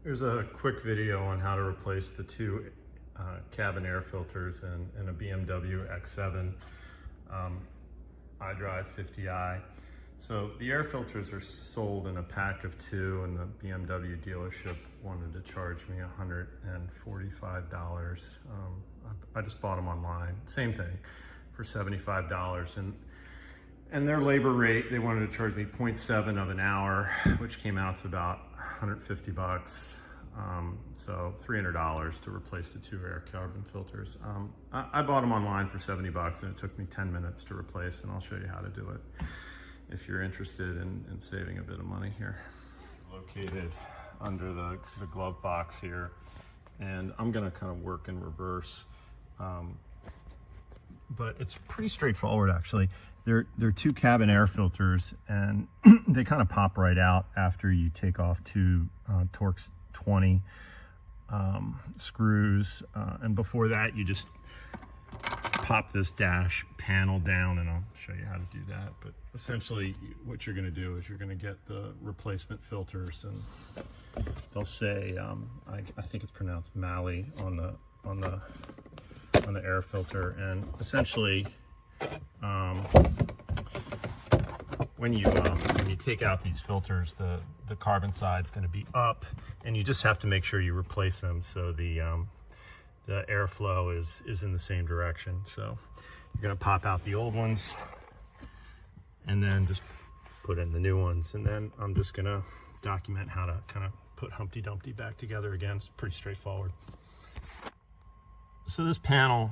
Here's a quick video on how to replace the two cabin air filters in a BMW X7 iDrive 50i. So the air filters are sold in a pack of two, and the BMW dealership wanted to charge me $145. I just bought them online, same thing, for $75. And their labor rate, they wanted to charge me 0.7 of an hour, which came out to about 150 bucks. So $300 to replace the two air cabin filters. I bought them online for 70 bucks, and it took me 10 minutes to replace, and I'll show you how to do it if you're interested in saving a bit of money here. Located under the glove box here, and I'm gonna kind of work in reverse. But it's pretty straightforward, actually. They're two cabin air filters, and they kind of pop right out after you take off two Torx 20 screws. And before that, you just pop this dash panel down, and I'll show you how to do that. But essentially, what you're going to do is you're going to get the replacement filters, and they'll say, I think it's pronounced Mahle on the air filter. And essentially, when you take out these filters, the carbon side is going to be up, and you just have to make sure you replace them so the airflow is in the same direction. So you're going to pop out the old ones and then just put in the new ones, and then I'm just going to document how to kind of put Humpty Dumpty back together again. It's pretty straightforward. So this panel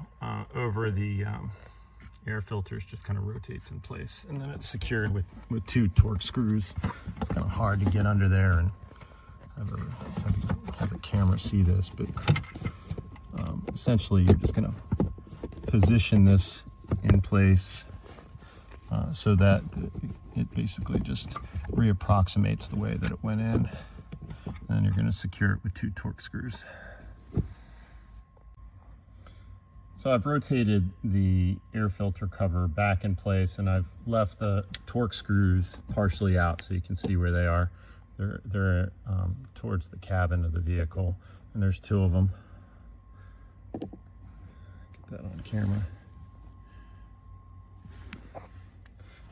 over the air filters just kind of rotates in place, and then it's secured with two Torx screws. It's kind of hard to get under there and have a camera see this, but essentially you're just going to position this in place so that it basically just reapproximates the way that it went in, and then you're going to secure it with two Torx screws. So I've rotated the air filter cover back in place, and I've left the Torx screws partially out so you can see where they are. They're towards the cabin of the vehicle, and there's two of them. Get that on camera.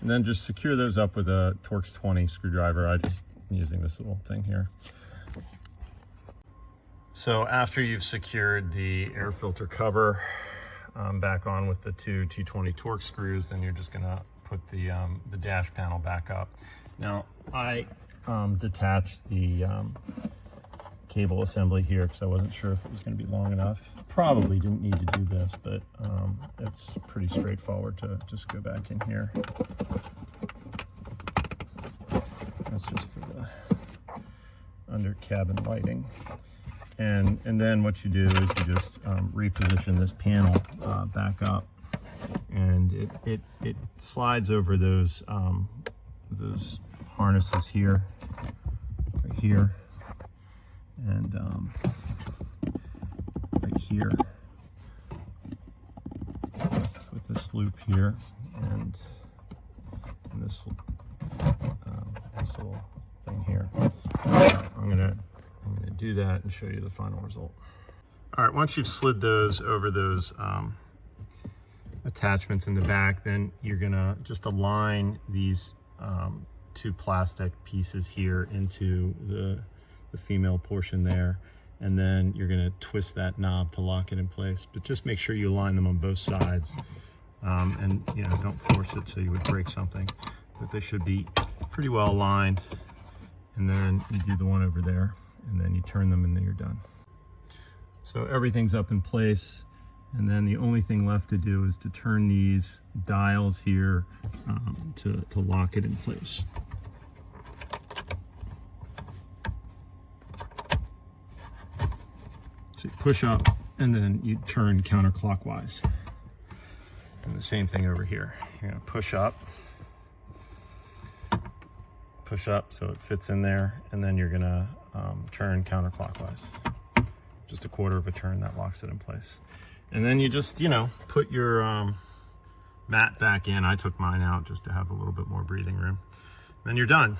And then just secure those up with a Torx 20 screwdriver. I'm using this little thing here. So after you've secured the air filter cover back on with the two T20 Torx screws, then you're just gonna put the dash panel back up. Now I detached the cable assembly here because I wasn't sure if it was going to be long enough. Probably didn't need to do this, but it's pretty straightforward to just go back in here. That's just for the under cabin lighting. And then what you do is you just reposition this panel back up, and it slides over those harnesses here, right here, and right here with this loop here, and this little thing here. I'm gonna do that and show you the final result. All right, once you've slid those over those attachments in the back, then you're gonna just align these two plastic pieces here into the female portion there, and then you're gonna twist that knob to lock it in place. But just make sure you align them on both sides, and don't force it so you would break something, but they should be pretty well aligned. And then you do the one over there, and then you turn them, and then you're done. So everything's up in place, and then the only thing left to do is to turn these dials here to lock it in place. So you push up, and then you turn counterclockwise. And the same thing over here. You're gonna push up so it fits in there, and then you're gonna turn counterclockwise. Just a quarter of a turn, that locks it in place. And then you just, put your mat back in. I took mine out just to have a little bit more breathing room. Then you're done.